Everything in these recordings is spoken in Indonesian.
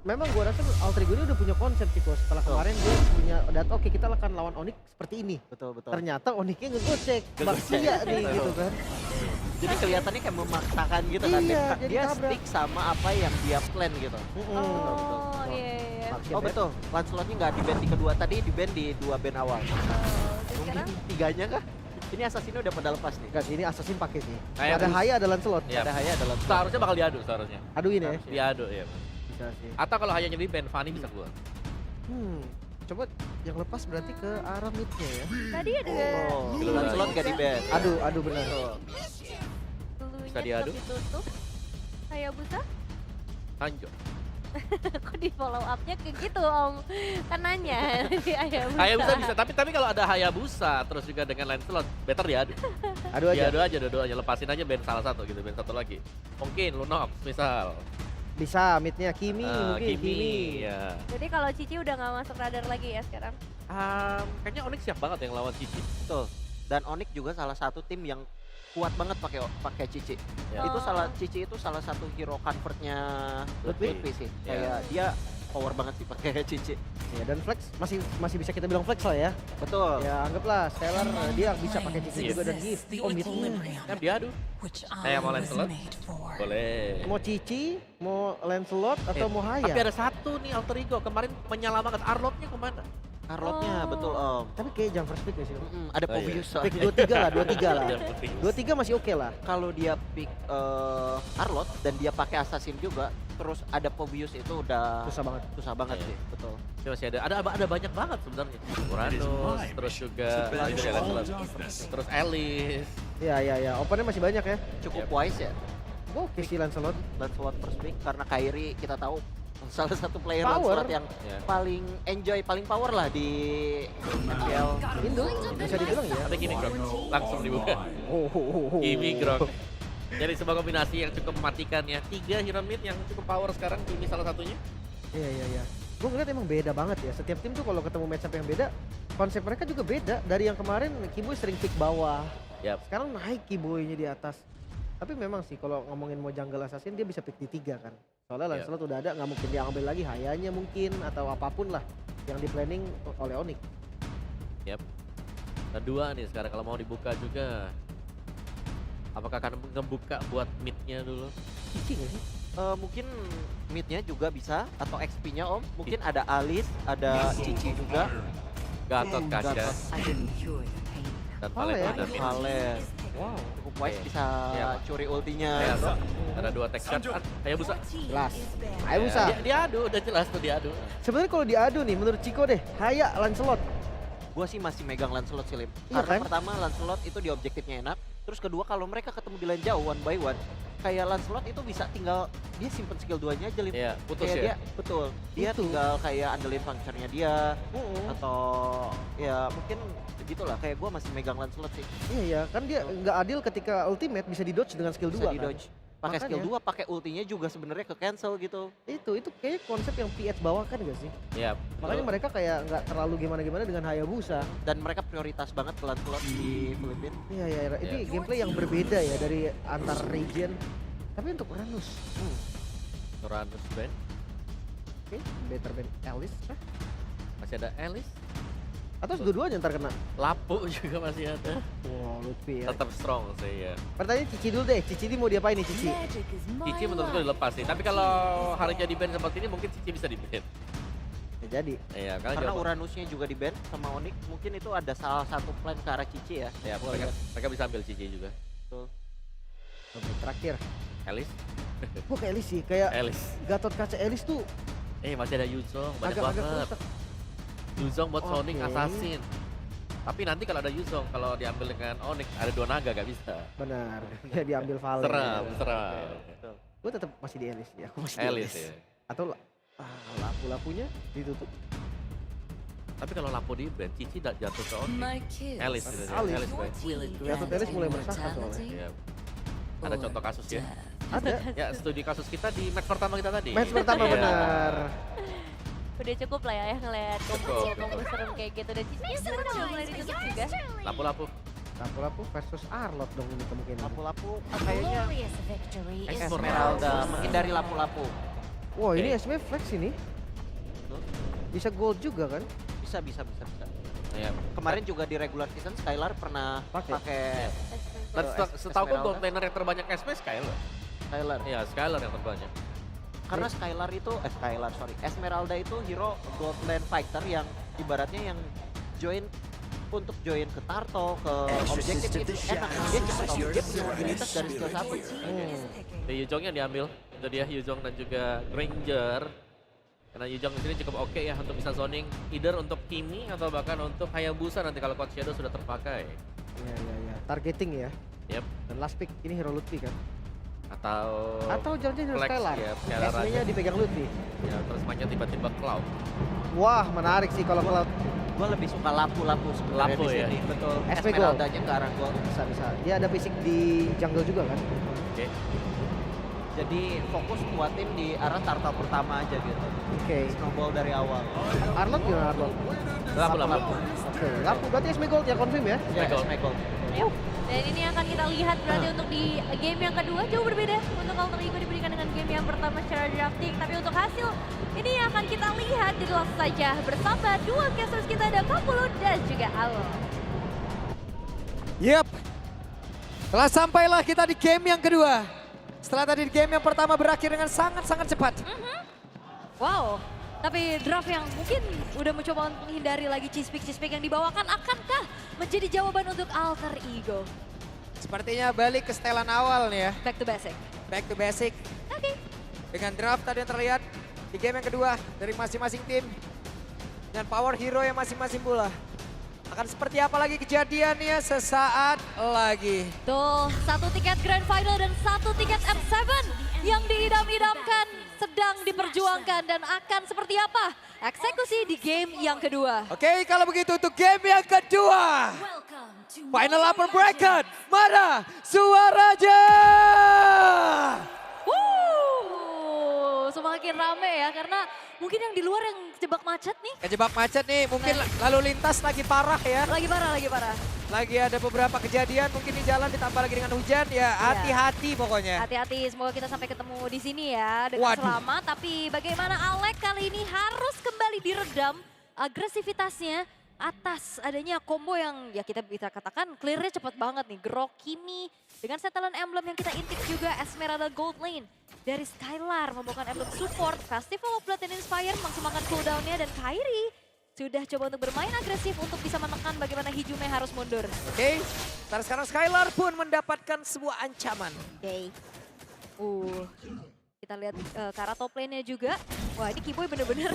memang gua rasa Alter Ego ini udah punya konsep Ciko. Setelah Betul. kemarin dia punya data, oke kita akan lawan Onyx seperti ini. Betul, betul. Ternyata Onyxnya ngegocek, Ngegocek. Baksia nih Betul. gitu kan. Jadi kelihatannya kayak memaksakan gitu kan. Iya, Dia, jadi dia tabrak. stick sama apa yang dia plan gitu. Oh iya iya. Baksia Oh bad. betul, Lancelotnya nggak di band di kedua tadi, di band di 2 band awal. Oh, dan Mungkin sekarang tiganya kah? Ini Assassin udah pada lepas nih. Enggak sih, ini Assassin pakai sih. Kayak Ada bus. Haya, ada Lancelot. Iya. Ada Haya adalah Seharusnya bakal diadu seharusnya. Aduin ya. Diadu ya. Bisa sih. Atau kalau hanya jadi band, Fanny bisa keluar. Coba yang lepas berarti ke arah midnya ya. tadi ada Oh, Keluar. Lancelot nggak di band. Aduh benar. Betul. dulunya Bisa diadu. tetap ditutup. Hayabusa Tanjo. kok di follow up-nya kayak gitu Om. Kan nanya di Hayabusa. Hayabusa bisa, tapi kalau ada Hayabusa terus juga dengan Lancelot, better diadu. Aduh aja. Diadu aja dua-duanya, lepasin aja band salah satu gitu, band satu lagi. Mungkin Lunox misal. Bisa midnya Kimi mungkin Kimi. Ya. Jadi kalau Cici udah nggak masuk radar lagi ya sekarang. Kayaknya Onyx siap banget yang lawan Cici. Betul. Dan Onyx juga salah satu tim yang kuat banget pakai Cici. Ya. Itu Oh. Cici itu salah satu hero convertnya Lutfi. Lutfi sih. Ya. Kayak dia power banget sih pakai Cici. Ya, dan flex masih bisa kita bilang flex lah ya. Betul. Ya anggaplah Stellar dia bisa pakai cici Yes. juga dan gift. Oh midnya. Ya diadu. Kayak mau Lancelot? Boleh. Mau Cici, mau Lancelot atau mau Haya. Tapi ada satu nih Alter Ego, kemarin menyala banget. Arlotnya kemana? Carlotnya Oh. betul Om. Tapi kayak jump first pick gak sih? Ada Oh, iya. Pobius Pick soalnya. 23 lah. Yang penting. 23 masih oke lah. Kalau dia pick Arlot dan dia pakai Assassin juga, terus ada Pobius itu udah Susah banget. susah banget Iya. sih, betul. Ini masih ada banyak banget sebenarnya. Uranus, terus juga Lancelot, terus Alice. Ya. Opennya masih banyak ya. Cukup Yep. wise ya Oke sih Lancelot. Lancelot first pick karena Kairi kita tahu salah satu player Power. Lancelot yang Ya. paling enjoy, paling power lah di MPL. Indo bisa dibilang ya. Tapi gini Grok, langsung dibuka. Oh. Kimi Grok. Jadi sebuah kombinasi yang cukup mematikan ya. 3 hero mid yang cukup power sekarang, Kimi salah satunya. Iya. Gue ngeliat emang beda banget ya. Setiap tim tuh kalau ketemu matchup yang beda, konsep mereka juga beda. Dari yang kemarin Kiboy sering pick bawah. Yap. Sekarang naik Kiboy-nya di atas. Tapi memang sih kalau ngomongin mau jungle assassin dia bisa pick di 3 kan. Soalnya Lancelot udah ada, nggak mungkin dia ambil lagi Hayanya mungkin atau apapun lah yang di planning oleh Onyx. Yap. Dan 2 nih sekarang kalau mau dibuka juga. Apakah akan ngebuka buat mid-nya dulu? Cici nggak sih? Mungkin midnya juga bisa atau XP-nya Om. Mungkin ada Alice, ada Cici juga. Gatot Kasia Gatot. dan Valen. Valen dan mid. Valen. Wow. Cukup wise Oke. bisa Iya. curi ultinya. Ya, ada 2 tech shot. Hayabusa. Jelas. Hayabusa. Diadu, udah jelas tuh diadu. Sebenarnya kalau diadu nih menurut Ciko deh, Haya Lancelot. Gua sih masih megang Lancelot sih Lim. Iya Karena kan? pertama Lancelot itu di objektifnya enak. Terus kedua kalau mereka ketemu di lane jauh one by one, kayak Lancelot itu bisa tinggal dia simpen skill 2-nya aja Lim. Iya, putus Kayak ya. dia betul. Dia Itu. tinggal kayak andelin functionnya dia atau ya mungkin begitulah kayak gua masih megang Lancelot sih. Iya kan dia nggak adil ketika ultimate bisa di dodge dengan skill 2 Bisa kan. di dodge. Pakai skill Makanya. 2, pakai ultinya juga sebenarnya ke cancel gitu. Itu kayaknya konsep yang PH bawah kan gak sih? Iya. Makanya betul. mereka kayak nggak terlalu gimana-gimana dengan Hayabusa. Dan mereka prioritas banget ke Lancelot di Filipina. Iya, ini Iya. gameplay yang berbeda ya dari antar region. Tapi untuk Uranus, Uranus band. oke, better ban Alice kah? Masih ada Alice. Atau dua-duanya ntar kena? Lapu juga masih ada. Wow, Lutfi ya. Tetap strong sih ya. Pertanyaan Cici dulu deh, Cici ini mau diapain nih Cici? Cici menurutku dilepas sih. Tapi kalau hari jadi band seperti ini mungkin Cici bisa di band. Ya jadi. Iya, Karena jawaban- Uranusnya juga di ban sama Onyx, mungkin itu ada salah satu plan ke arah Cici ya. Ya, Gua lihat. mereka bisa ambil Cici juga. Betul. Oke, terakhir. Alice, Gua kayak Alice sih, kayak Alice. Gatot Kaca Alice tuh Masih ada Yuzong, banyak agak-agak banget. rusak. Yuzong buat Sonic Oke. Assassin. Tapi nanti kalau ada Yuzong, kalau diambil dengan Onyx ada 2 naga gak bisa. Benar, ya diambil Valen. Seram, seram. Betul. Gue tetap masih di Alice ya, aku masih di Alice ya. Atau lapu-lapunya ditutup. Tapi kalau Lapo di band, Cici jatuh ke Onyx. Alice gitu ya. Alice. Alice band. Gatot Alice mulai meresahkan soalnya. Iya. Ada contoh kasus ya. Ada. Ya, studi kasus kita di match pertama kita tadi. Match pertama Iya. benar. Udah cukup lah ya ngeliat Cukup. kombo serem kayak gitu. Dan Cici sekarang udah mulai ditutup juga. Lapu-lapu. Lapu-lapu versus Arlot dong ini kemungkinan. Lapu-lapu kayaknya Esmeralda. Esmeralda menghindari lapu-lapu. Wah ini Oke. SME flex ini. Bisa gold juga kan? Bisa. Ya. Kemarin juga di regular season Skylar pernah Pakai. pakai Dan setahu gue Esmeralda. gold laner yang terbanyak SP Skylar. Skylar. Iya, Skylar yang terbanyak. Karena Esmeralda itu hero gold lane fighter yang ibaratnya yang untuk join ke Turtle, ke objektif itu enak. Dia cepat dia punya mobilitas dari skill 1. Di Yuzhong yang diambil. Itu dia Yuzhong dan juga Granger. Karena Yuzhong ini cukup oke ya untuk bisa zoning either untuk Kimi atau bahkan untuk Hayabusa nanti kalau Cloud Shadow sudah terpakai. Iya. Targeting ya. Yep. Dan last pick ini hero Lutfi kan? Atau Jangan-jangan hero Flex, Skylar. ya, Skylar SME-nya aja. dipegang Lutfi. ya terus mainnya tiba-tiba Cloud. Wah menarik sih kalau Cloud. Gue lebih suka lapu sebenarnya Lapu di ya? sini. Betul. SP gold. Esmeraldanya ke arah gold. Bisa. Dia ada basic di jungle juga kan? Oke. Jadi fokus kuatin di arah Turtle pertama aja gitu. Oke. Snowball dari awal. Arlot gimana Arlot? Lapu. Oke. Lapu berarti SME gold ya confirm ya? Ya, Gold. SP gold. Yap. Dan ini akan kita lihat berarti untuk di game yang kedua jauh berbeda untuk Alter Ego diberikan dengan game yang pertama secara drafting. Tapi untuk hasil ini yang akan kita lihat jadi langsung saja bersama dua casters kita ada Kapulo dan juga Alo. Yep. Telah sampailah kita di game yang kedua. Setelah tadi di game yang pertama berakhir dengan sangat-sangat cepat. Wow, tapi draft yang mungkin udah mencoba untuk menghindari lagi cheese pick yang dibawakan akankah menjadi jawaban untuk Alter Ego? Sepertinya balik ke setelan awal nih ya. Back to basic. Back to basic. Oke. Dengan draft tadi yang terlihat di game yang kedua dari masing-masing tim. Dan power hero yang masing-masing pula. Akan seperti apa lagi kejadiannya sesaat lagi. Tuh, satu tiket Grand Final dan satu tiket M7 yang diidam-idamkan sedang diperjuangkan dan akan seperti apa eksekusi di game yang kedua. Oke, kalau begitu untuk game yang kedua. Final upper bracket. Mana suaranya? Semakin rame ya karena mungkin yang di luar yang kejebak macet nih. Kejebak macet nih, mungkin lalu lintas lagi parah ya. Lagi parah. Lagi ada beberapa kejadian mungkin di jalan ditambah lagi dengan hujan ya. Hati-hati pokoknya. Hati-hati, semoga kita sampai ketemu di sini ya dengan Waduh. selamat. Tapi bagaimana Alek kali ini harus kembali diredam agresivitasnya atas adanya combo yang ya kita bisa katakan clearnya cepat banget nih. Grok Kimi dengan setelan emblem yang kita intip juga Esmeralda Gold Lane dari Skylar membawakan emblem support Festival of Blood and Inspire maksimalkan cooldownnya dan Kairi sudah coba untuk bermain agresif untuk bisa menekan bagaimana Hijume harus mundur. Oke, sekarang Skylar pun mendapatkan sebuah ancaman. Oke. Kita lihat ke arah top lane-nya juga. Wah ini Kiboy bener-bener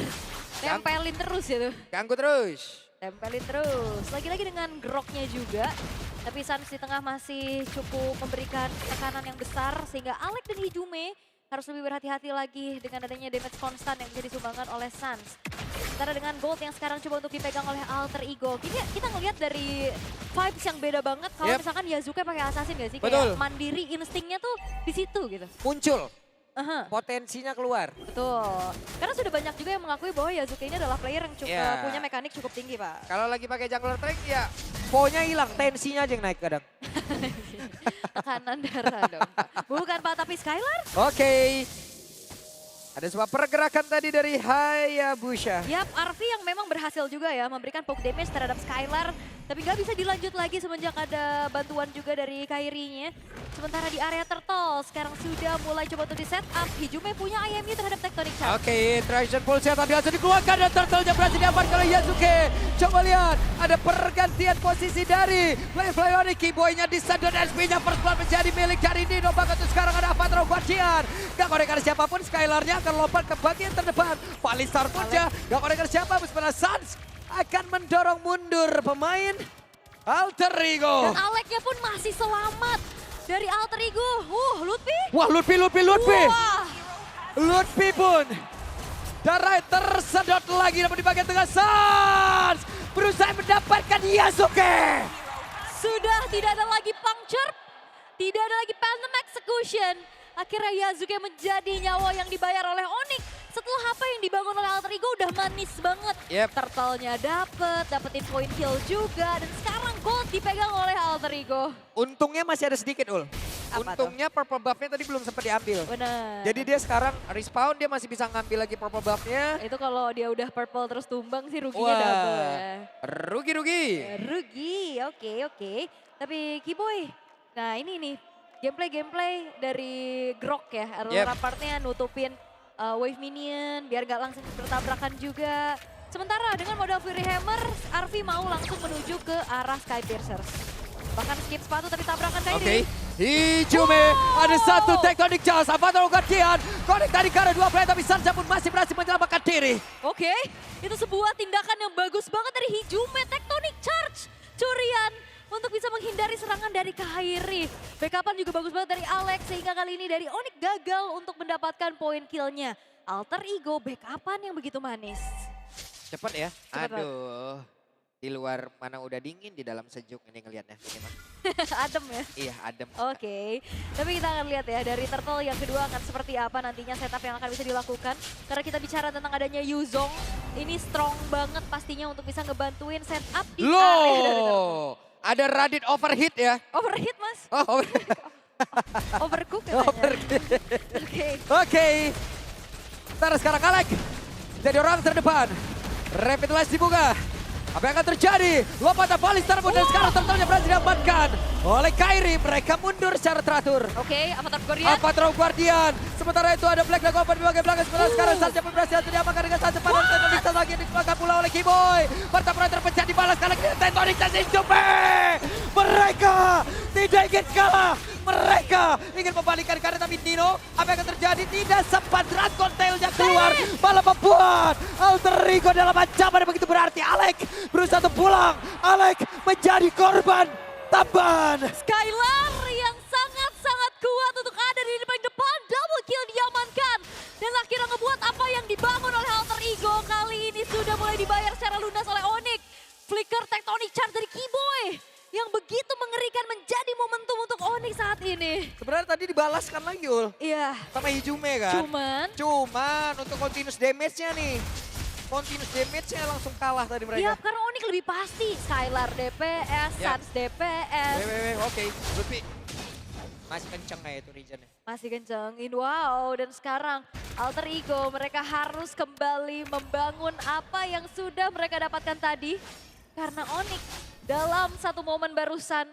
tempelin terus ya tuh. Ganggu terus. Tempelin terus. Lagi-lagi dengan groknya juga. Tapi Sans di tengah masih cukup memberikan tekanan yang besar. Sehingga Alek dan Hijume harus lebih berhati-hati lagi dengan adanya damage konstan yang bisa disumbangkan oleh Sans. Sementara dengan gold yang sekarang coba untuk dipegang oleh Alter Ego. Ini kita ngelihat dari vibes yang beda banget. Kalau Yep. misalkan Yasuke pakai assassin gak sih? Betul. Kayak mandiri instingnya tuh di situ gitu. Muncul, Aha. potensinya keluar. Betul. Karena sudah banyak juga yang mengakui bahwa Yasuke ini adalah player yang cukup Ya. punya mekanik cukup tinggi, Pak. Kalau lagi pakai jungler tank ya ponya hilang, tensinya aja yang naik kadang. Tekanan darah dong, Pak. Bukan, Pak, tapi Skylar? Oke. Ada sebuah pergerakan tadi dari Hayabusa. Yap, RV yang memang berhasil juga ya memberikan poke damage terhadap Skylar. Tapi nggak bisa dilanjut lagi semenjak ada bantuan juga dari Kairi-nya. Sementara di area Turtle sekarang sudah mulai coba untuk di set up. Hijume punya IMU terhadap Tectonic Charge. Oke, Traction Pulse tadi langsung dikeluarkan dan Turtle-nya berhasil diamankan oleh Yasuke. Coba lihat, ada pergantian posisi dari Flyoni. Keyboy-nya disedot, SP-nya first blood menjadi milik dari Nino. Bahkan tuh sekarang ada Avatar Guardian. Gak korekan siapapun, Skylar-nya akan lompat ke bagian terdepan. Palistar pun gak korekan siapa, sebenarnya Sans akan mendorong mundur pemain Alter Ego. Dan Aleknya pun masih selamat dari Alter Ego. Lutfi. Wah, Lutfi. Wah. Lutfi pun darah tersedot lagi namun di bagian tengah Sans berusaha mendapatkan Yasuke. Sudah tidak ada lagi puncture, tidak ada lagi Phantom Execution. Akhirnya Yasuke menjadi nyawa yang dibayar oleh Onyx. Setelah apa yang dibangun oleh Alter Ego udah manis banget. Yep. Turtle-nya dapetin point kill juga. Dan sekarang gold dipegang oleh Alter Ego. Untungnya masih ada sedikit, Ul. Apa tuh? Untungnya purple buff-nya tadi belum sempat diambil. Benar. Jadi dia sekarang respawn, dia masih bisa ngambil lagi purple buff-nya. Itu kalau dia udah purple terus tumbang sih ruginya Wah. double ya. Rugi-rugi. Rugi, oke. Tapi Kiboy, nah ini nih gameplay dari Grok ya. Aurora partnya nutupin wave minion biar gak langsung bertabrakan juga. Sementara dengan modal Fury Hammer, Arvi mau langsung menuju ke arah Sky Piercers. Bahkan skip sepatu tapi tabrakan kayak Oke, ini. Hijume ada satu Tectonic Charge, Avatar Guardian. Connect tadi karena 2 play tapi Sansa pun masih berhasil menyelamatkan diri. Oke, itu sebuah tindakan yang bagus banget dari Hijume. Tectonic Charge, curian untuk bisa menghindari serangan dari Kairi. Backupan juga bagus banget dari Alex sehingga kali ini dari Onyx gagal untuk mendapatkan poin killnya. Alter Ego backupan yang begitu manis. Cepet ya. Cepet, Pak. Aduh. Di luar mana udah dingin, di dalam sejuk ini ngelihatnya. Ini mah. Adem ya. Iya, adem. Oke, tapi kita akan lihat ya dari Turtle yang kedua akan seperti apa nantinya setup yang akan bisa dilakukan. Karena kita bicara tentang adanya Yuzong, ini strong banget pastinya untuk bisa ngebantuin setup di area dari Turtle. Loh, ada Radit overheat ya. Overhit mas, Oh, overcook katanya. Oke, Oke. Ntar sekarang Alek jadi orang terdepan. Revitalize dibuka. Apa yang akan terjadi? Lompatan Balistar dan sekarang Turtle-nya berhasil diamankan oleh Kairi. Mereka mundur secara teratur. oke, Avatar Guardian. Avatar Guardian. Sementara itu ada Black Dragon di bagian belakang. Sementara sekarang Sansa pun berhasil diamankan dengan Sansa pada Tectonic Charge lagi dikeluarkan pula oleh Kiboy. Pertempuran terpecah dibalas kali ini Tectonic Charge Hijume. Mereka tidak ingin kalah. Mereka ingin membalikan karena tapi Nino, apa yang akan terjadi? Tidak sempat Dragon Tail-nya keluar. Malah membuat Alter Ego dalam ancaman yang begitu berarti. Alek berusaha untuk pulang. Alek menjadi korban tambahan. Skylar yang sangat-sangat kuat untuk ada di paling depan. Double kill diamankan. Dan akhirnya ngebuat apa yang dibangun oleh Alter Ego kali ini sudah mulai dibayar secara lunas oleh Onyx. Flicker Tectonic Charge dari Kiboy yang begitu mengerikan menjadi momentum untuk Onyx saat ini. Sebenarnya tadi dibalaskan lagi Ul. Iya, Sama Hijume kan. Cuman untuk continuous damage-nya nih. Continuous damage-nya langsung kalah tadi iya mereka. karena Onyx lebih pasti. Skylar DPS, Ya. Sans DPS. Oke. Lutfi. Masih kenceng kayak itu regionnya. Masih kencengin, wow. Dan sekarang Alter Ego mereka harus kembali membangun apa yang sudah mereka dapatkan tadi. Karena Onyx dalam satu momen barusan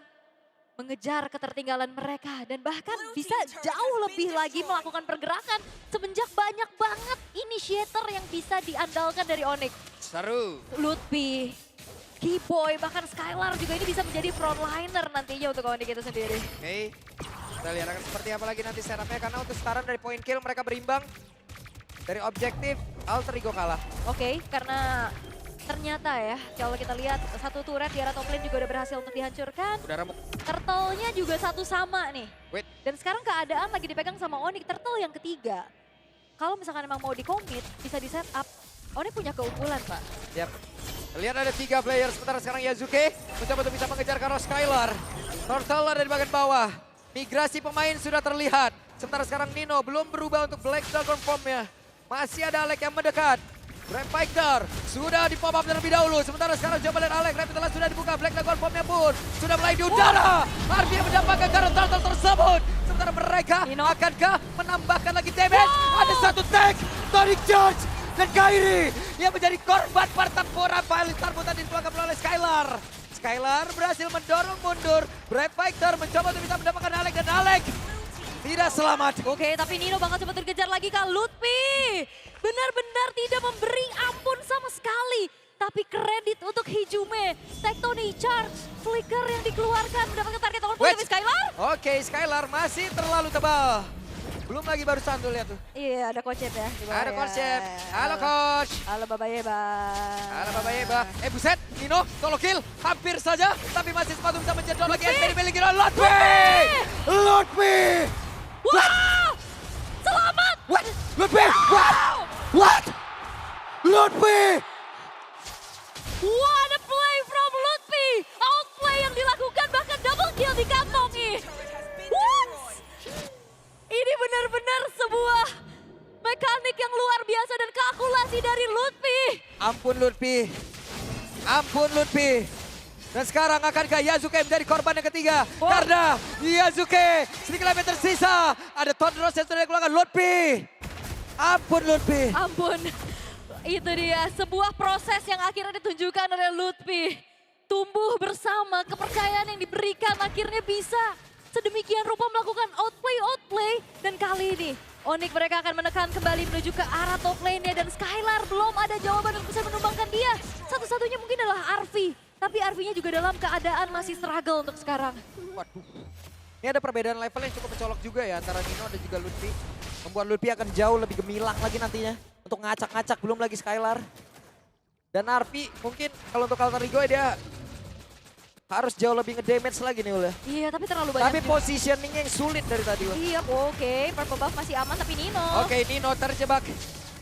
mengejar ketertinggalan mereka. Dan bahkan bisa jauh lebih lagi melakukan pergerakan. Semenjak banyak banget initiator yang bisa diandalkan dari Onyx. Seru. Lutfi, Kiboy, bahkan Skylar juga ini bisa menjadi frontliner nantinya untuk Onyx itu sendiri. Oke. Kita lihat akan seperti apa lagi nanti setupnya. Karena untuk sekarang dari point kill mereka berimbang. Dari objektif Alter Ego kalah. Oke, karena ternyata ya, kalau kita lihat satu turret di arah top lane juga udah berhasil untuk dihancurkan. Udah remuk. Turtle-nya juga satu sama nih. Wait. Dan sekarang keadaan lagi dipegang sama Onyx, Turtle yang ketiga. Kalau misalkan emang mau di-commit, bisa di-set up. Onyx punya keunggulan, Pak. Yap. Lihat ada 3 player. Sementara sekarang Yazuke mencoba untuk bisa mengejar Karo Skylar. Turtle ada di bagian bawah. Migrasi pemain sudah terlihat. Sementara sekarang Nino belum berubah untuk Black Dragon form-nya. Masih ada Alek yang mendekat. Brand Fighter sudah di pop up terlebih dahulu. Sementara sekarang coba lihat Alek. Revitalize sudah dibuka. Black Dragon formnya pun sudah mulai di udara. Arby yang mendapatkan Karo Turtle tersebut. Sementara mereka Nino. akankah menambahkan lagi damage? Ada satu tank. Tonic Charge. Dan Kairi yang menjadi korban pertempuran Balistar pun tadi dikeluarkan oleh Skylar. Skylar berhasil mendorong mundur. Brave Fighter mencoba untuk bisa mendapatkan Alek dan Alek tidak selamat. Oke, tapi Nino bakal coba terkejar lagi Kak Lutfi. Benar-benar tidak memberi ampun sama sekali. Tapi kredit untuk Hijume. Tectonic Charge, Flicker yang dikeluarkan mendapatkan target on point Wait. dari Skylar. Oke, Skylar masih terlalu tebal. Belum lagi barusan tuh lihat tuh. Iya, ada konsep ya. di bawah Ada ya. konsep. Halo coach. Halo Baba Yeba. Halo Baba Yeba. Buset, Nino solo kill hampir saja. Tapi masih sepatu bisa menjedot lagi. SPD milik Nino. Lutfi. Wow! Selamat! What? Lutfi. What? Lutfi. What a play from Lutfi! Outplay yang dilakukan bahkan double kill dikantongi. What? Ini benar-benar sebuah mekanik yang luar biasa dan kalkulasi dari Lutfi. Ampun Lutfi. Ampun Lutfi. Dan sekarang akankah Yasuke menjadi korban yang ketiga? Wow. Karena Yasuke sedikit lagi tersisa. Ada Tondros yang sudah dikeluarkan. Lutfi. Ampun Lutfi. Ampun. Itu dia sebuah proses yang akhirnya ditunjukkan oleh Lutfi. Tumbuh bersama, kepercayaan yang diberikan akhirnya bisa sedemikian rupa melakukan outplay. Dan kali ini Onyx mereka akan menekan kembali menuju ke arah top lane-nya. Dan Skylar belum ada jawaban untuk bisa menumbangkan dia. Satu-satunya mungkin adalah Arfi. Tapi Arfi-nya juga dalam keadaan masih struggle untuk sekarang. Waduh. Ini ada perbedaan level yang cukup mencolok juga ya antara Nino dan juga Lutfi. Membuat Lutfi akan jauh lebih gemilang lagi nantinya. Untuk ngacak-ngacak, belum lagi Skylar. Dan Arfi mungkin kalau untuk Alter Ego dia harus jauh lebih nge-damage lagi nih Ul ya. Iya, tapi terlalu banyak. Tapi positioningnya yang sulit dari tadi Ul. Iya, oke. Purple buff masih aman, tapi Nino. Oke, Nino terjebak.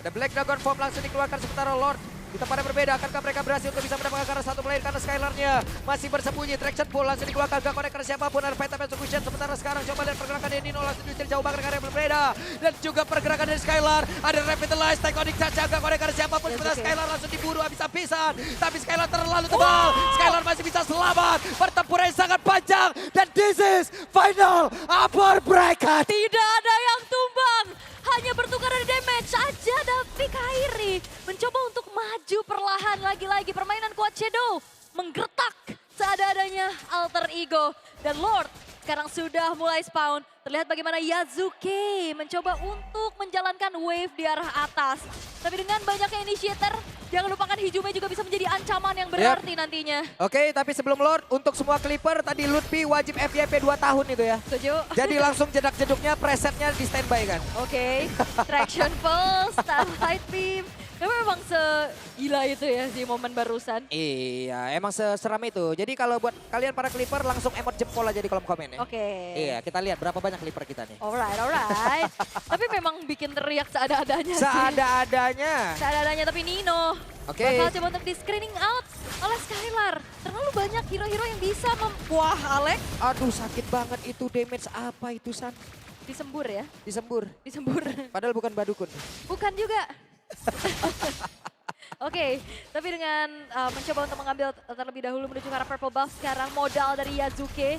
Ada Black Dragon Form langsung dikeluarkan sementara Lord. Di tempat yang berbeda, akankah mereka berhasil untuk bisa mendapatkan karena satu player karena Skylarnya masih bersembunyi. Traction pull langsung dikeluarkan, gak connect karena siapapun. Ada Phantom Execution sementara sekarang coba lihat pergerakan dari Nino langsung diusir jauh banget karena yang berbeda. Dan juga pergerakan dari Skylar, ada Revitalize, Tyconic Charge, gak connect karena siapapun. Sementara Skylar langsung diburu habis-habisan. Tapi Skylar terlalu tebal, Skylar masih bisa selamat. Pertempuran yang sangat panjang dan this is final upper bracket. Tidak ada yang tumbang. Hanya bertukar dari damage saja. Tapi Kairi mencoba untuk maju perlahan lagi-lagi. Permainan Quad Shadow menggertak seada-adanya Alter Ego. Dan Lord sekarang sudah mulai spawn. Terlihat bagaimana Yasuke mencoba untuk menjalankan wave di arah atas. Tapi dengan banyaknya initiator, jangan lupakan Hijume juga bisa menjadi ancaman yang berarti nantinya. Oke, tapi sebelum Lord, untuk semua Clipper tadi Lutfi wajib FYP 2 tahun itu ya. Setuju? Jadi langsung jedak-jeduknya presetnya di standby kan. Oke, Traction Pulse, Starlight Beam. Memang segila itu ya si momen barusan. Iya, emang seseram itu. Jadi kalau buat kalian para Clipper langsung emot jempol aja di kolom komen ya. Oke. Iya, kita lihat berapa banyak Clipper kita nih. Alright. Tapi memang bikin teriak seada-adanya sih. Seada-adanya. Seada-adanya, tapi Nino Oke. bakal coba untuk di screening out oleh Skylar. Terlalu banyak hero-hero yang bisa Wah, Alek Aduh, sakit banget itu damage apa itu San? disembur ya. Disembur. Disembur. Padahal bukan badukun. Bukan juga. Oke, tapi dengan mencoba untuk mengambil terlebih dahulu menuju ke arah purple buff sekarang modal dari Yasuke.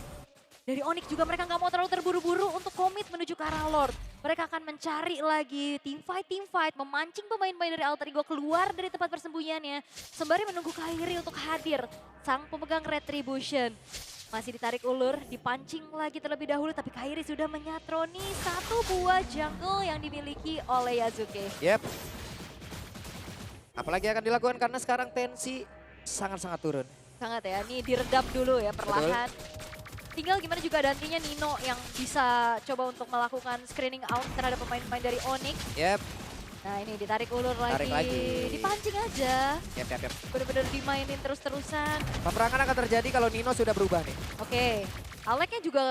Dari Onyx juga mereka nggak mau terlalu terburu-buru untuk komit menuju ke arah Lord. Mereka akan mencari lagi team fight, memancing pemain-pemain dari Alter Ego keluar dari tempat persembunyiannya. Sembari menunggu Kairi untuk hadir, sang pemegang Retribution. Masih ditarik ulur, dipancing lagi terlebih dahulu, tapi Kairi sudah menyatroni satu buah jungle yang dimiliki oleh Yasuke. Yep. Apalagi akan dilakukan karena sekarang tensi sangat-sangat turun. Sangat ya, ini diredam dulu ya perlahan. Tinggal gimana juga nantinya Nino yang bisa coba untuk melakukan screening out terhadap pemain-pemain dari Onyx. Yep. Nah ini ditarik ulur lagi, Tarik lagi. dipancing aja. Yep. Bener-bener dimainin terus-terusan. Peperangan akan terjadi kalau Nino sudah berubah nih. Oke, Aleknya juga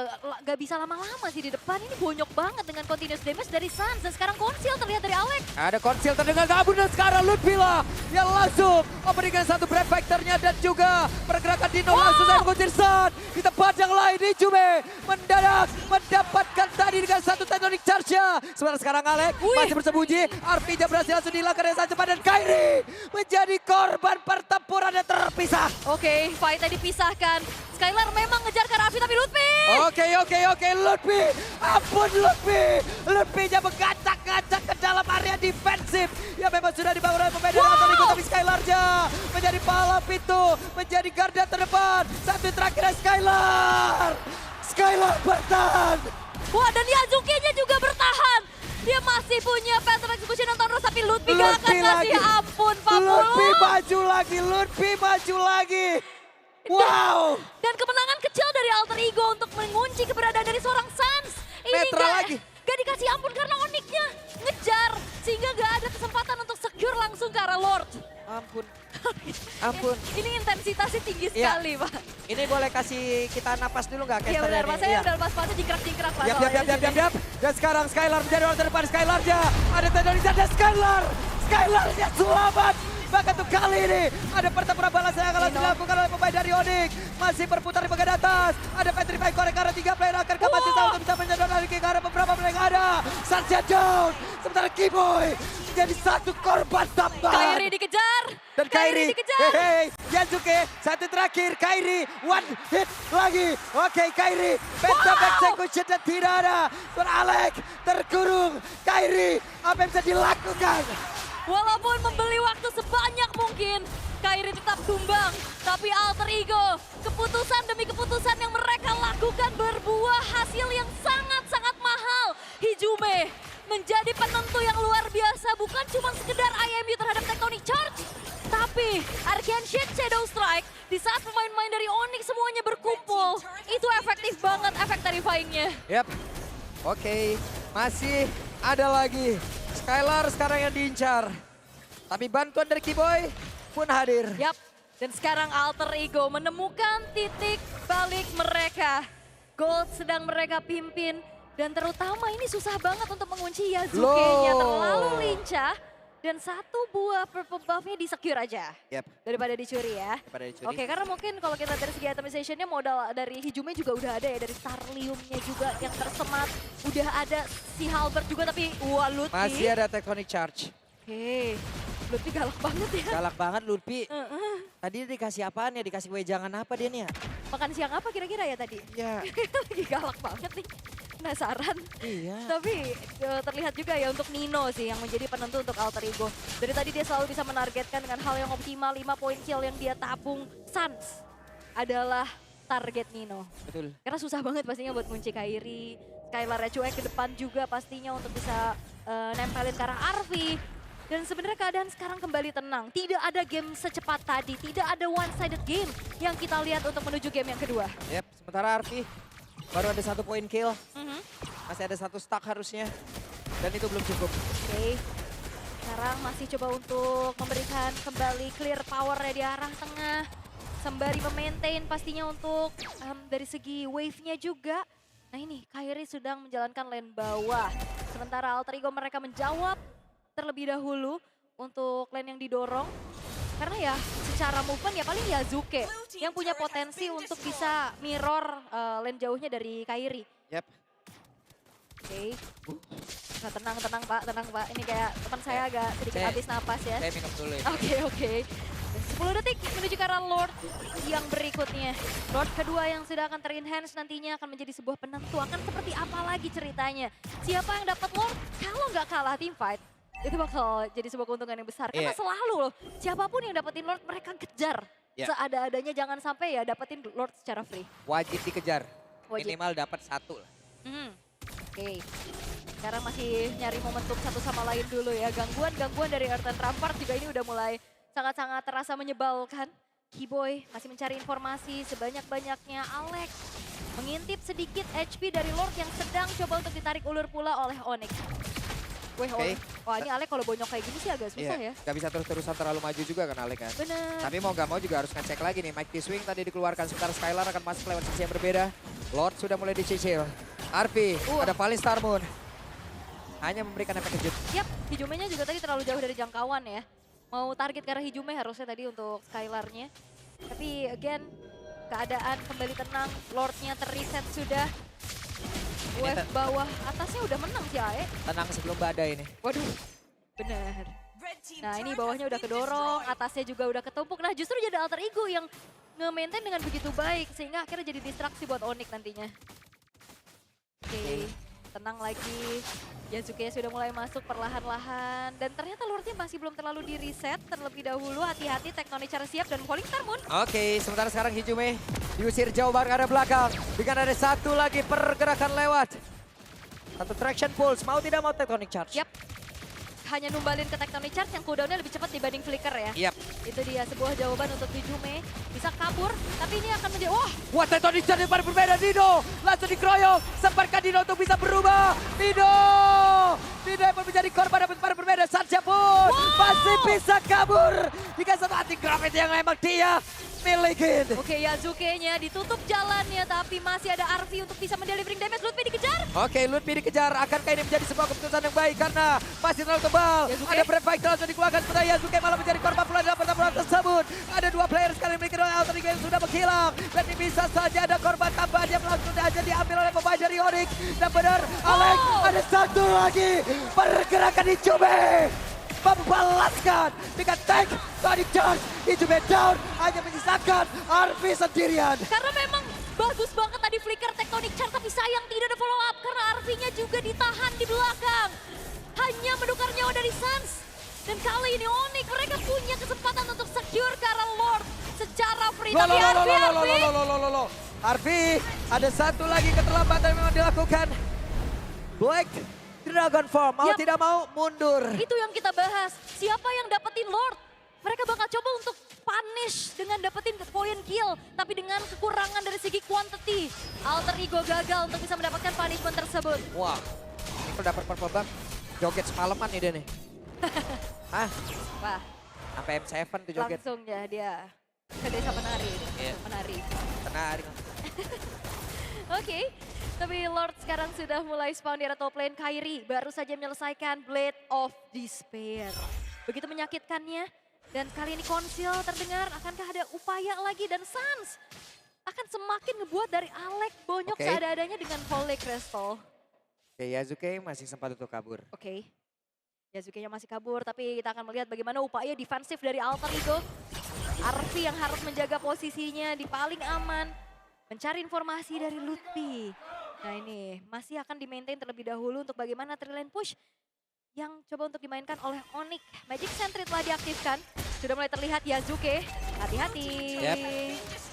gak bisa lama-lama sih di depan. Ini bonyok banget dengan continuous damage dari Sans. Dan sekarang konsil terlihat dari Alek. Ada konsil terdengar kabur dan sekarang Lutfi lah yang langsung memberikan satu Brave Factor-nya dan juga pergerakan Dino langsung saya mengusir San. Di tempat yang lain Hijume mendadak mendapatkan tadi dengan satu Titanic Charge-nya. Sementara sekarang Alek masih bersembunyi. Arpinya berhasil langsung dihilangkan dengan sangat cepat dan Kairi menjadi korban pertempuran yang terpisah. Oke, fight-nya dipisahkan. Skylar memang ngejar ke Raffi tapi Lutfi. Oke, Lutfi. Ampun Lutfi. Lutfi-nya mengacak-ngacak ke dalam area defensif. Ya memang sudah dibangun oleh pemain dari Alter Ego, tapi Skylar-nya menjadi pahala pintu, menjadi garda terdepan. Satu terakhir Skylar. Skylar bertahan. Wah, dan Yasuke-nya juga bertahan. Dia masih punya Phantom Execution dan Tondros, tapi Lutfi gak akan ngasih ampun, Pak Lutfi maju lagi. Wow. Dan kemenangan kecil dari Alter Ego untuk mengunci keberadaan dari seorang Sans. Ini Netral lagi. Gak dikasih ampun karena Onyx-nya ngejar. Sehingga gak ada kesempatan untuk secure langsung ke arah Lord. Ampun. Ini intensitasnya tinggi Iya. sekali, Pak. Ini boleh kasih kita napas dulu nggak? Iya benar, Pak. Saya udah lepas-lepasnya jingkrak-jingkrak, Pak. soalnya. Yap. Dan sekarang Skylar menjadi orang terdepan. Skylar-nya ada Tedoric dan Skylar-nya selamat. Bahkan untuk kali ini ada pertempuran balas yang akan langsung dilakukan oleh pemain dari Onyx. Masih berputar di bagian atas. Ada Petrify korek karena 3 player akan masih tahu untuk bisa menyedot lagi ke arah beberapa player yang ada. Sarja down. Sementara Keyboy menjadi satu korban tambahan. Kairi dikejar. Dan Kairi. dikejar. Hei, Yasuke, satu terakhir. Kairi, one hit lagi. Oke, Kairi, back-up execution dan tidak ada. Dan Alek terkurung. Kairi, apa yang bisa dilakukan? Walaupun membeli waktu sebanyak mungkin, Kairi tetap tumbang. Tapi Alter Ego, keputusan demi keputusan yang mereka lakukan berbuah hasil yang sangat-sangat mahal. Hijume menjadi penentu yang luar biasa, bukan cuma sekedar IMU terhadap Tectonic Charge, tapi Arcane Shield Shadow Strike di saat pemain-pemain dari Onyx semuanya berkumpul, itu efektif banget efek terrifying-nya. Yap. Oke, masih ada lagi. Skylar sekarang yang diincar. Tapi bantuan dari Kiboy pun hadir. Yap, dan sekarang Alter Ego menemukan titik balik mereka. Gold sedang mereka pimpin, dan terutama ini susah banget untuk mengunci Yasuke-nya, terlalu lincah. Dan satu buah purple buff-nya di-secure aja. Yap. Daripada dicuri ya. Daripada dicuri. Oke, karena mungkin kalau kita dari segi itemization-nya modal dari Hijume juga udah ada ya. Dari Starlium-nya juga yang tersemat. Udah ada si Halberd juga, tapi wah Lutfi. Masih ada Tectonic Charge. Oke, Lutfi galak banget ya. Galak banget Lutfi. Tadi dia dikasih apaan ya? Dikasih wejangan apa dia nih ya? Makan siang apa kira-kira ya tadi? Iya. Lagi galak banget nih. Penasaran. Iya. Tapi terlihat juga ya untuk Nino sih yang menjadi penentu untuk Alter Ego. Dari tadi dia selalu bisa menargetkan dengan hal yang optimal, 5 poin kill yang dia tabung. Sans adalah target Nino. Betul. Karena susah banget pastinya buat kunci Kairi. Skylar cuek ke depan juga pastinya untuk bisa nempelin ke arah Arfi. Dan sebenarnya keadaan sekarang kembali tenang. Tidak ada game secepat tadi, tidak ada one-sided game yang kita lihat untuk menuju game yang kedua. Yap, sementara Arfi baru ada 1 poin kill. Masih ada 1 stack harusnya. Dan itu belum cukup. Oke, sekarang masih coba untuk memberikan kembali clear power-nya di arah tengah. Sembari memaintain pastinya untuk dari segi wave-nya juga. Nah ini, Kairi sedang menjalankan lane bawah. Sementara Alter Ego mereka menjawab terlebih dahulu untuk lane yang didorong. Karena ya secara movement ya paling Yasuke yang punya potensi untuk bisa mirror lane jauhnya dari Kairi. Yap. Oke. Nah, tenang Pak. Ini kayak teman saya agak sedikit Saya- habis napas ya. Saya minum dulu ya. Oke. 10 detik menuju ke arah Lord yang berikutnya. Lord kedua yang sudah akan ter-enhance nantinya akan menjadi sebuah penentu. Akan seperti apa lagi ceritanya? Siapa yang dapat Lord kalau nggak kalah team fight? Itu bakal jadi sebuah keuntungan yang besar. Karena Iya. selalu loh, siapapun yang dapetin Lord mereka kejar. Iya. Seada-adanya jangan sampai ya dapetin Lord secara free. Wajib dikejar. Wajib. Minimal dapat 1 lah. Oke. Sekarang masih nyari momentum satu sama lain dulu ya. Gangguan dari Earthen Rampart juga ini udah mulai sangat-sangat terasa menyebalkan. Kiboy masih mencari informasi sebanyak-banyaknya. Alex mengintip sedikit HP dari Lord yang sedang coba untuk ditarik ulur pula oleh Onyx. Wih, Oke. wah ini Alex kalau bonyok kayak gini sih agak susah ya. Gak bisa terus-terusan terlalu maju juga kan Alek kan. Bener. Tapi mau gak mau juga harus ngecek lagi nih. Mighty Swing tadi dikeluarkan sementara Skylar akan masuk lewat sisi yang berbeda. Lord sudah mulai dicicil. Arfi, ada Fallen Star Moon. Hanya memberikan efek kejut. Yap, Hijumenya juga tadi terlalu jauh dari jangkauan ya. Mau target ke arah Hijume harusnya tadi untuk Skylarnya. Tapi again, keadaan kembali tenang. Lordnya terreset sudah. Wave bawah atasnya udah menang sih Ae. Tenang sebelum badai nih. Waduh, benar. Nah ini bawahnya udah kedorong, atasnya juga udah ketumpuk. Nah justru jadi Alter Ego yang nge-maintain dengan begitu baik. Sehingga akhirnya jadi distraksi buat Onyx nantinya. Oke, tenang lagi. Yasuke sudah mulai masuk perlahan-lahan. Dan ternyata Lordnya masih belum terlalu di-reset. Terlebih dahulu hati-hati Tectonic Charge siap dan Falling Star Moon. Oke, sementara sekarang Hijume diusir jauh banget ke arah belakang. Dengan ada 1 lagi pergerakan lewat. 1 traction pulse, mau tidak mau Tectonic Charge. Yap. Hanya numbalin ke Tectonic Charge yang cooldownnya lebih cepat dibanding Flicker ya. Yap. Itu dia sebuah jawaban untuk Hijume. Bisa kabur, tapi ini akan menjadi... Wah, Wah, Tectonic Charge depan berbeda. Dino langsung dikeroyok. Sempatkan Dino untuk bisa berubah. Dino yang menjadi korban dapat para berbeda. Satya pun masih bisa kabur. Jika satu anti-gravity yang emang dia milikin. oke Yasuke-nya ditutup jalannya, tapi masih ada Arfi untuk bisa mendelivering damage. Lutfi dikejar. Oke, Lutfi dikejar. Akankah ini menjadi sebuah keputusan yang baik karena masih terlalu tebal. Yasuke. Ada Brand Fighter langsung dikeluarkan. Sementara Yasuke malah menjadi korban pula dalam pertempuran tersebut. Ada 2 player sekali memiliki Alter Ego yang sudah menghilang. Dan ini bisa saja ada korban tambahan yang langsung aja diambil oleh pemain dari Onyx. Dan benar, Alex ada 1 lagi. Pergerakan Hijume. membalaskan dengan tank body charge. Ijume down, hanya menyisakan Arfi sendirian. Karena memang bagus banget tadi flicker Tectonic Charge, tapi sayang tidak ada follow up karena RV-nya juga ditahan di belakang. Hanya menukar nyawa dari Suns. Dan kali ini Onyx mereka punya kesempatan untuk secure ke arah Lord secara free. Tapi Arfi, ada satu lagi keterlambatan yang memang dilakukan. Black Dragon Form, mau Yap. tidak mau mundur. Itu yang kita bahas. Siapa yang dapetin Lord? Mereka bakal coba untuk punish dengan dapetin poin kill. Tapi dengan kekurangan dari segi quantity. Alter Ego gagal untuk bisa mendapatkan punishment tersebut. Wah, ini kalau dapat purple buff, joget semalaman nih dia nih. Hah? Wah, Sampai M7 tuh joget. langsung ya dia ke desa penari. Iya. Penari. Tenari. Oke, tapi Lord sekarang sudah mulai spawn di area top lane. Kairi baru saja menyelesaikan Blade of Despair. Begitu menyakitkannya. Dan kali ini Konsil terdengar, akankah ada upaya lagi? Dan Suns akan semakin ngebuat dari Alec bonyok Oke. seada-adanya dengan Volley Crystal. Oke, Yazuke masih sempat untuk kabur. Oke, Yazuke-nya masih kabur, tapi kita akan melihat bagaimana upaya defensif dari Alter Ego. Arfi yang harus menjaga posisinya di paling aman. Mencari informasi dari Lutfi. Nah ini masih akan di-maintain terlebih dahulu untuk bagaimana tri-lane push yang coba untuk dimainkan oleh Onyx. Magic Sentry telah diaktifkan. Sudah mulai terlihat Yazuke. Hati-hati. Yep.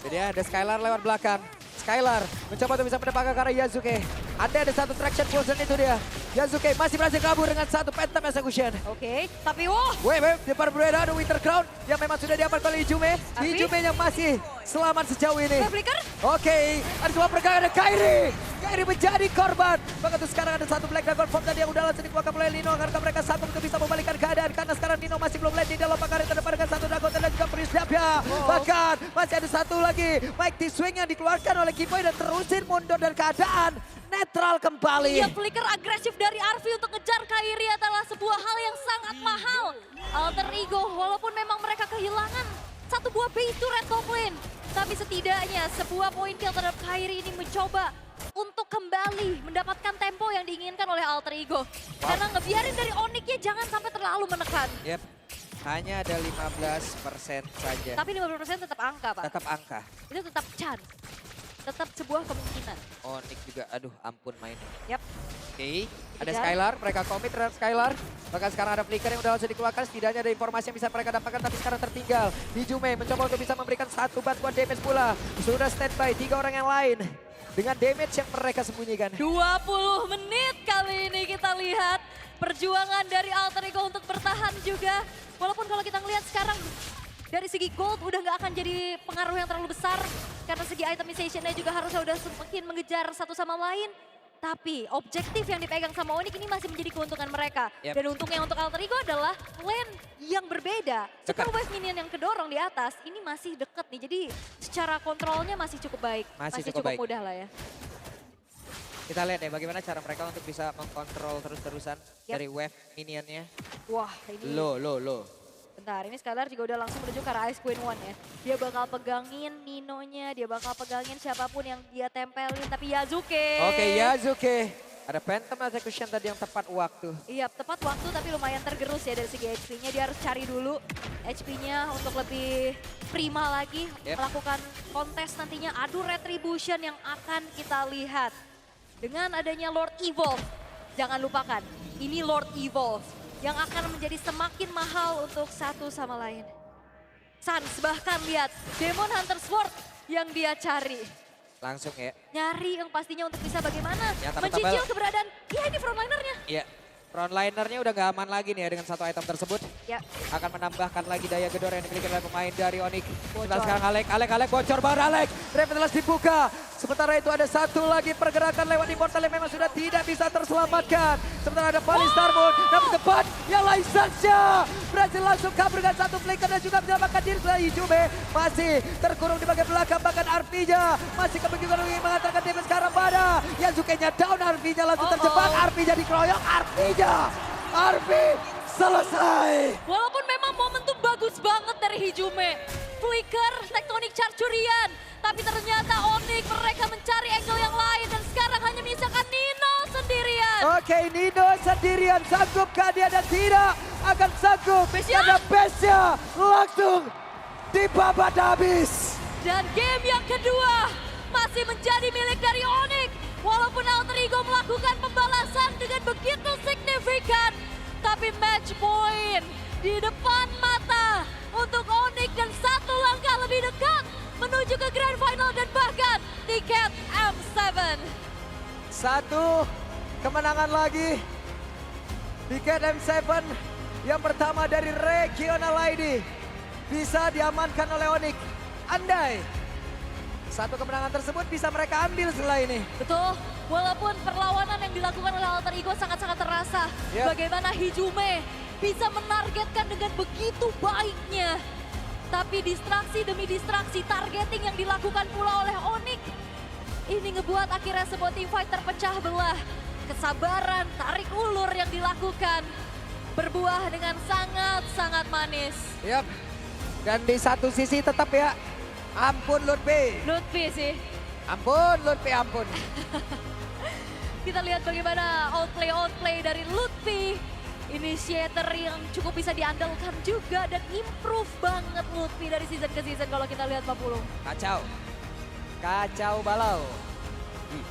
Jadi ada Skylar lewat belakang. Skylar mencoba untuk bisa mendapatkan karena Yazuke. Ada satu traction poison itu dia. Yazuke masih berhasil kabur dengan satu Phantom Execution. Oke, tapi wah. Wait, depan berbeda ada Winter Crown yang memang sudah diamankan oleh Ijume. Arfi? Ijume yang masih selamat sejauh ini. Flicker. Oke, ada sebuah pergerakan ada Kairi. Kairi menjadi korban. Bahkan tuh sekarang ada satu Black Dragon Form tadi yang udah langsung dikeluarkan oleh Nino. Karena mereka sanggup untuk bisa membalikkan keadaan. Karena sekarang Nino masih belum landing dalam pagar terdepan dengan satu Dragon dan juga Prisdapia. Bahkan masih ada satu lagi. Mighty Swing yang dikeluarkan oleh Kiboy dan terusin mundur dan keadaan netral kembali. Iya, flicker agresif dari Arfi untuk ngejar Kairi adalah sebuah hal yang sangat mahal. Alter Ego, walaupun memang mereka kehilangan satu buah base to red top lane. Tapi setidaknya sebuah poin kill terhadap Kairi ini mencoba untuk kembali mendapatkan tempo yang diinginkan oleh Alter Ego. Karena ngebiarin dari Onyx-nya jangan sampai terlalu menekan. Yep. Hanya ada 15% saja. Tapi 50% tetap angka, Pak. Tetap angka. Itu tetap chance. Tetap sebuah kemungkinan. Onyx juga, aduh ampun mainnya. Yap. Oke, ada Dikejar. Skylar, mereka komit terhadap Skylar. Bahkan sekarang ada Flicker yang udah langsung dikeluarkan, setidaknya ada informasi yang bisa mereka dapatkan, tapi sekarang tertinggal. Hijume mencoba untuk bisa memberikan satu bantuan damage pula. Sudah standby 3 orang yang lain. Dengan damage yang mereka sembunyikan. 20 menit kali ini kita lihat perjuangan dari Alter Ego untuk bertahan juga. Walaupun kalau kita ngelihat sekarang dari segi gold udah nggak akan jadi pengaruh yang terlalu besar. Karena segi itemization-nya juga harusnya udah semakin mengejar satu sama lain. Tapi objektif yang dipegang sama Onyx ini masih menjadi keuntungan mereka. Yep. Dan untungnya untuk Alter Ego adalah lane yang berbeda. Super Dekat. Wave Minion yang kedorong di atas ini masih deket nih. Jadi secara kontrolnya masih cukup baik. Masih cukup baik. mudah lah ya. Kita lihat ya bagaimana cara mereka untuk bisa mengkontrol terus-terusan Yep. dari wave minionnya. Wah ini... Low. Bentar, ini Skylar juga udah langsung menuju ke arah Ice Queen 1 ya. Dia bakal pegangin Ninonya, dia bakal pegangin siapapun yang dia tempelin. Tapi Yazuke. Oke, Yazuke. Ada Phantom Execution tadi yang tepat waktu. Iya, tepat waktu tapi lumayan tergerus ya dari segi HP-nya. Dia harus cari dulu HP-nya untuk lebih prima lagi. Yep. Melakukan kontes nantinya adu retribution yang akan kita lihat. Dengan adanya Lord Evolve, jangan lupakan, ini Lord Evolve yang akan menjadi semakin mahal untuk satu sama lain. Suns bahkan lihat Demon Hunter Sword yang dia cari. Langsung ya. Nyari yang pastinya untuk bisa bagaimana Ya, tapi mencicil keberadaan, ya ini frontlinernya. Iya. Frontlinernya udah gak aman lagi nih ya dengan satu item tersebut. Ya, Akan menambahkan lagi daya gedor yang dimiliki oleh pemain dari Onyx. Bocor. Sebentar sekarang Alek bocor banget Alek. Revitalize dibuka. Sementara itu ada satu lagi pergerakan lewat Immortal yang memang sudah tidak bisa terselamatkan. Sementara ada Valley Starmoon. Namun depan yang lain Sansha. Berhasil langsung kabur dengan satu flicker dan juga menyelamatkan diri dari Ijume. Masih terkurung di bagian belakang bahkan Arfi-nya. Masih kebingungan ingin mengatakan damage sekarang pada. Yazuke-nya down, Arfi-nya langsung terjebak. Arfi-nya dikeroyok, Arfi selesai. walaupun memang momentum bagus banget dari Hijume. Flicker, Tectonic Charge curian. Tapi ternyata Onyx mereka mencari angle yang lain dan sekarang hanya menyisakan Nino sendirian. Oke, Nino sendirian, sanggupkah dia dan tidak? akan sanggup. Ada Bestia langsung dibabat habis. Dan game yang kedua masih menjadi milik dari Onyx. Walaupun Alter Ego melakukan pembalasan dengan begitu signifikan. Tapi match point di depan mata untuk Onyx dan satu langkah lebih dekat menuju ke Grand Final dan bahkan tiket M7. Satu kemenangan lagi. Tiket M7 yang pertama dari Regional ID bisa diamankan oleh Onyx. Andai satu kemenangan tersebut bisa mereka ambil setelah ini. Betul, walaupun perlawanan yang dilakukan oleh Alter Ego sangat-sangat terasa. Yap. Bagaimana Hijume bisa menargetkan dengan begitu baiknya. Tapi distraksi demi distraksi, targeting yang dilakukan pula oleh Onyx. Ini ngebuat akhirnya semua team fight terpecah belah. Kesabaran, tarik ulur yang dilakukan berbuah dengan sangat-sangat manis. Yap. Dan di satu sisi tetap ya, ampun Lutfi. Lutfi sih. Ampun Lutfi, ampun. Kita lihat bagaimana outplay dari Lutfi. Initiator yang cukup bisa diandalkan juga dan improve banget Lutfi dari season ke season kalau kita lihat Pak Pulung. Kacau. Kacau balau. Ih,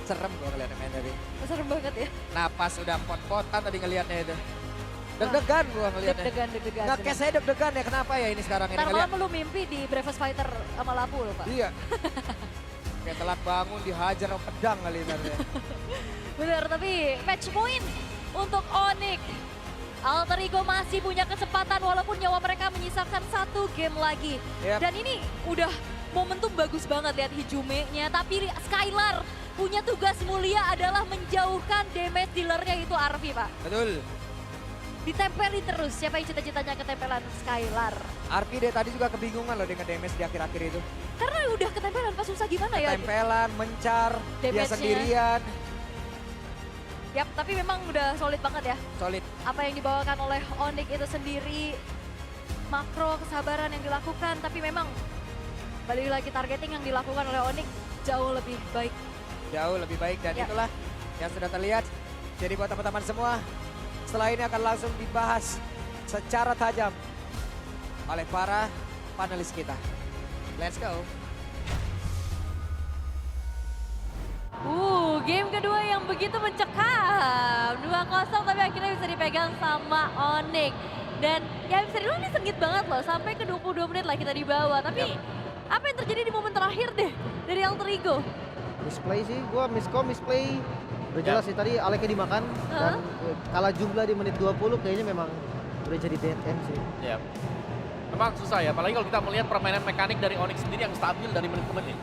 serem gua ngeliatnya main tadi. Serem banget ya. Napas udah pot-potan tadi ngeliatnya itu. Deg-degan gua ngeliatnya. Deg-degan. Nggak kayak saya deg-degan ya, kenapa ya ini sekarang ini Ntar ngeliat. malam lu mimpi di Breakfast Fighter sama Lapu loh Pak. Iya. Kayak telat bangun dihajar sama pedang kali ini. Bener, tapi match point untuk Onyx. Alter Ego masih punya kesempatan walaupun nyawa mereka menyisakan satu game lagi. Yap. Dan ini udah momentum bagus banget lihat Hijume-nya. Tapi Skylar punya tugas mulia adalah menjauhkan damage dealer-nya itu Arvi Pak. Betul. Ditempeli terus, siapa yang cita-citanya ketempelan Skylar. Arpi deh tadi juga kebingungan loh dengan damage di akhir-akhir itu. Karena udah ketempelan pas susah gimana ya. Tempelan, mencar, dia Damage-nya. sendirian. Yap, tapi memang udah solid banget ya. Solid. Apa yang dibawakan oleh Onyx itu sendiri, makro kesabaran yang dilakukan, tapi memang balik lagi targeting yang dilakukan oleh Onyx jauh lebih baik. Jauh lebih baik dan Ya. itulah yang sudah terlihat. Jadi buat teman-teman semua, setelah ini akan langsung dibahas secara tajam oleh para panelis kita. Let's go. Game kedua yang begitu mencekam. 2-0 tapi akhirnya bisa dipegang sama Onyx. Dan ya bisa dibilang ini sengit banget loh, sampai ke 22 menit lah kita di bawah. Tapi apa yang terjadi di momen terakhir deh dari Alter Ego? Misplay sih, gua misplay. Udah jelas sih tadi Aleknya dimakan dan kalah jumlah di menit 20 kayaknya memang udah jadi dead end sih. Ya. Memang susah ya, apalagi kalau kita melihat permainan mekanik dari Onyx sendiri yang stabil dari menit ke menit.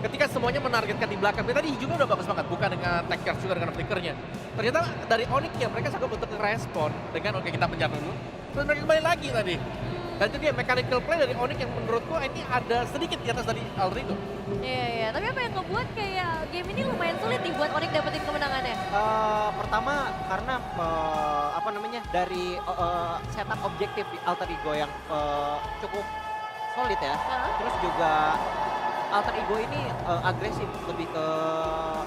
Ketika semuanya menargetkan di belakang, tadi Hijume udah bagus banget, bukan dengan tag charge juga dengan flickernya. Ternyata dari Onyx ya mereka sanggup untuk ngerespon dengan oke kita penjar dulu, terus mereka kembali lagi tadi. Dan itu dia mechanical play dari Onyx yang menurutku ini ada sedikit di atas dari Alter Ego. Iya, tapi apa yang ngebuat kayak game ini lumayan sulit nih buat Onyx dapetin kemenangannya? Pertama karena apa namanya dari setup objektif di Alter Ego yang cukup solid ya. Terus juga Alter Ego ini agresif, lebih ke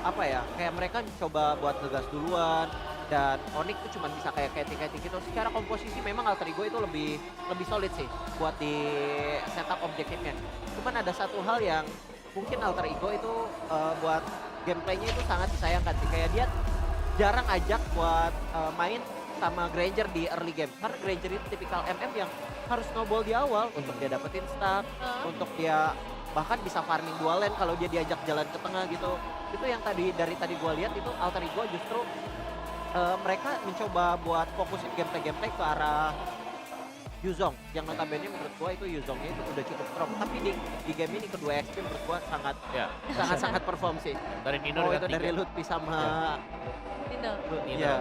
apa ya? Kayak mereka coba buat ngegas duluan dan Onyx tuh cuma bisa kayak kating gitu. Secara komposisi memang Alter Ego itu lebih solid sih buat di setup objektifnya. Cuman ada satu hal yang mungkin Alter Ego itu buat gameplaynya itu sangat disayangkan sih. Kayak dia jarang ajak buat main sama Granger di early game. Karena Granger itu tipikal MM yang harus snowball di awal untuk dia dapetin stack, untuk dia bahkan bisa farming dua lane kalau dia diajak jalan ke tengah gitu. Itu yang dari tadi gue lihat itu Alter Ego justru mereka mencoba buat fokusin gameplay ke arah Yuzong yang notabene menurut gua itu Yuzongnya itu udah cukup strong, tapi di game ini kedua XP menurut gua sangat perform sih. Dari Nino Mau dengan itu dari tiga. Lutfi sama Nino. Nino. Iya.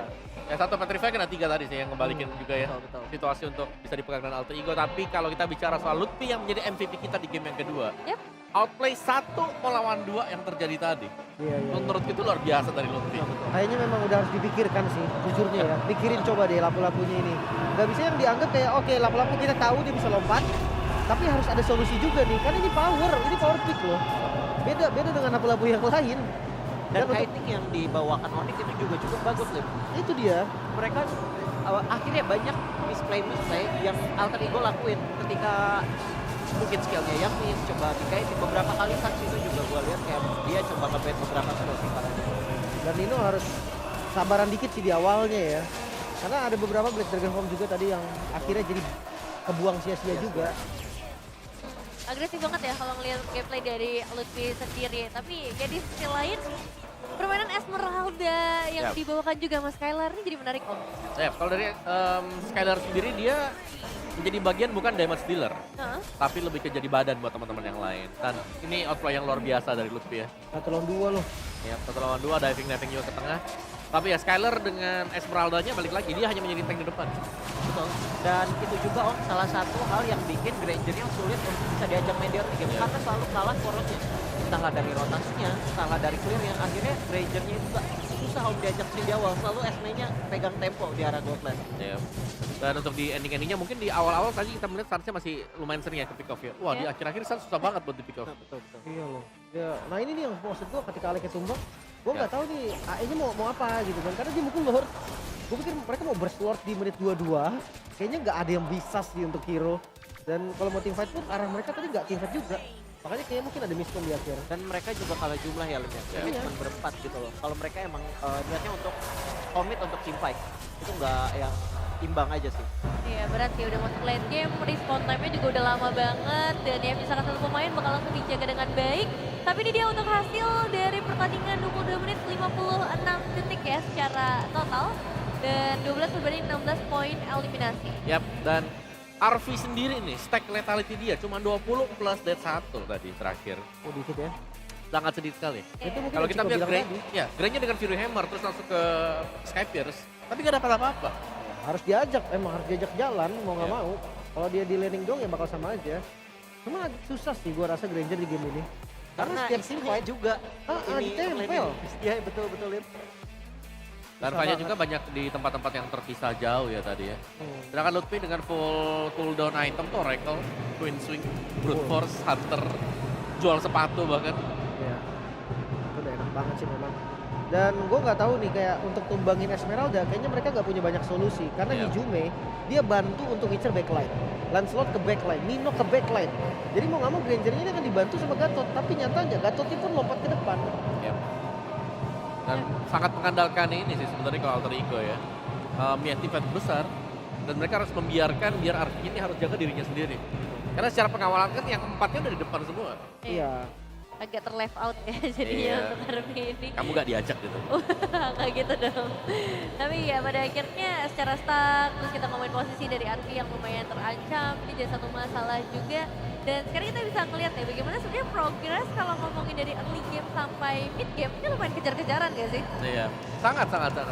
Ya satu Petrify kena 3 tadi sih yang kembaliin juga ya. Betul. Situasi untuk bisa dipegang dengan Alter Ego. Tapi kalau kita bicara soal Lutfi yang menjadi MVP kita di game yang kedua. Yep. Outplay 1 melawan 2 yang terjadi tadi. Iya. Menurutku itu luar biasa dari Lutfi. Kayaknya memang udah harus dipikirkan sih, jujurnya ya. Pikirin coba deh lapu-lapunya ini. Gak bisa yang dianggap kayak oke lapu-lapu kita tahu dia bisa lompat, tapi harus ada solusi juga nih. Kan ini power pick loh. Beda dengan lapu-lapu yang lain. Dan untuk- kiting yang dibawakan Onyx itu juga cukup bagus Lim. Itu dia. Mereka akhirnya banyak misplay yang Alter Ego lakuin ketika mungkin skillnya yang miss, coba kayak di beberapa kali saksi itu juga gue lihat kayak dia coba ngebait beberapa skill sih parahnya. Dan Nino harus sabaran dikit sih di awalnya ya. Karena ada beberapa Black Dragon Form juga tadi yang akhirnya jadi kebuang sia-sia juga. Agresif banget ya kalau ngelihat gameplay dari Lutfi sendiri. Tapi ya di sisi lain permainan Esmeralda yang Yap. dibawakan juga Mas Skylar ini jadi menarik Om. Kalau dari Skylar sendiri dia menjadi bagian bukan damage dealer, Heeh. tapi lebih ke jadi badan buat teman-teman yang lain. Dan ini outplay yang luar biasa dari Lutfi ya. 1 lawan 2 loh. Ya, 1 lawan 2, diving juga ke tengah. Tapi ya Skylar dengan Esmeraldanya balik lagi, dia hanya menjadi tank di depan. Betul. Dan itu juga Om salah satu hal yang bikin Granger-nya sulit untuk bisa diajak main di early game Iya. karena selalu kalah porosnya. Entahlah dari rotasinya, entahlah dari clear yang akhirnya Granger-nya itu gak susah Om diajak main di awal. Selalu SME-nya pegang tempo di arah gold lane. Ya. Dan untuk di ending-endingnya mungkin di awal-awal tadi kita melihat seharusnya masih lumayan sering ya ke pick off ya. Wah, di Iya. akhir-akhir susah banget buat di pick off. Betul, betul. Iya loh. Ya, nah ini nih yang maksud gua ketika Aleknya tumbang, gua nggak tahu nih AE-nya mau apa gitu kan. Karena dia mukul Lord. Gua pikir mereka mau burst Lord di menit 22. Kayaknya nggak ada yang bisa sih untuk hero. Dan kalau mau teamfight pun arah mereka tadi nggak teamfight juga. Makanya kayaknya mungkin ada miscom di akhir. Dan mereka juga kalah jumlah ya Lim ya. Jadi Iya. cuma berempat gitu loh. Kalau mereka emang niatnya untuk commit untuk team fight. Itu nggak yang imbang aja sih. Iya berat sih udah masuk late game, respawn time-nya juga udah lama banget. Dan ya misalkan satu pemain bakal langsung dijaga dengan baik. Tapi ini dia untuk hasil dari pertandingan 22 menit 56 detik ya secara total. Dan 12 berbanding 16 poin eliminasi. Yap, dan RV sendiri nih, stack lethality dia cuma 20 plus death 1 tadi terakhir. Oh dikit ya. Sangat sedikit sekali. Itu mungkin Kalau yang kita Ciko lihat bilang Grain, tadi. ya Grainnya dengan Fury Hammer terus langsung ke Sky Pierce, tapi gak dapat apa-apa. Harus diajak, emang harus diajak jalan mau nggak Iya. mau. Kalau dia di laning dong ya bakal sama aja. Cuma susah sih gua rasa Granger di game ini. Karena setiap team team fight juga ditempel. Iya betul-betul Lim. Dan Susah Fanya banget. juga banyak di tempat-tempat yang terpisah jauh ya tadi ya. Sedangkan Lutfi dengan full cooldown item tuh Oracle, Twin Swing, Brute Force, Hunter, jual sepatu bahkan. Ya, itu udah enak banget sih memang. Dan gue nggak tahu nih kayak untuk tumbangin Esmeralda, kayaknya mereka nggak punya banyak solusi. Karena Iya. Nijume dia bantu untuk ngincer backline, Lancelot ke backline, Nino ke backline. Jadi mau nggak mau Granger ini akan dibantu sama Gatot, tapi nyatanya Gatotnya pun lompat ke depan. Yap. Dan sangat mengandalkan ini sih sebenarnya kalau Alter Ego ya. Miati fight besar dan mereka harus membiarkan biar RV ini harus jaga dirinya sendiri. Karena secara pengawalan kan yang empatnya udah di depan semua. Iya. Agak terleft out ya jadinya Iya. untuk Army ini. Kamu gak diajak gitu. Nggak gitu dong. Tapi ya pada akhirnya secara start terus kita ngomongin posisi dari Arfi yang lumayan terancam. Ini jadi satu masalah juga. Dan sekarang kita bisa ngeliat ya bagaimana sebenarnya progress kalau ngomongin dari early game sampai mid game ini lumayan kejar-kejaran gak sih? Iya, sangat.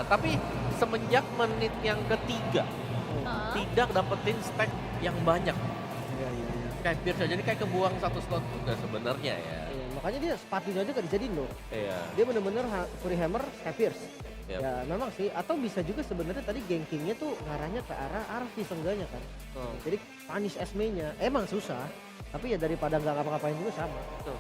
Tapi semenjak menit yang ketiga Heeh. tidak dapetin stack yang banyak. Iya, iya, iya. Kayak Pierce jadi kayak kebuang satu slot juga sebenarnya ya. Iya, makanya dia sepatunya aja gak dijadiin loh. Iya. Dia bener-bener Fury Hammer, Sky Pierce. Yap. Ya memang sih, atau bisa juga sebenarnya tadi gankingnya tuh ngarahnya ke arah Arfi seenggaknya kan. Jadi punish Esme-nya emang susah, tapi ya daripada nggak ngapa-ngapain juga sama. Betul.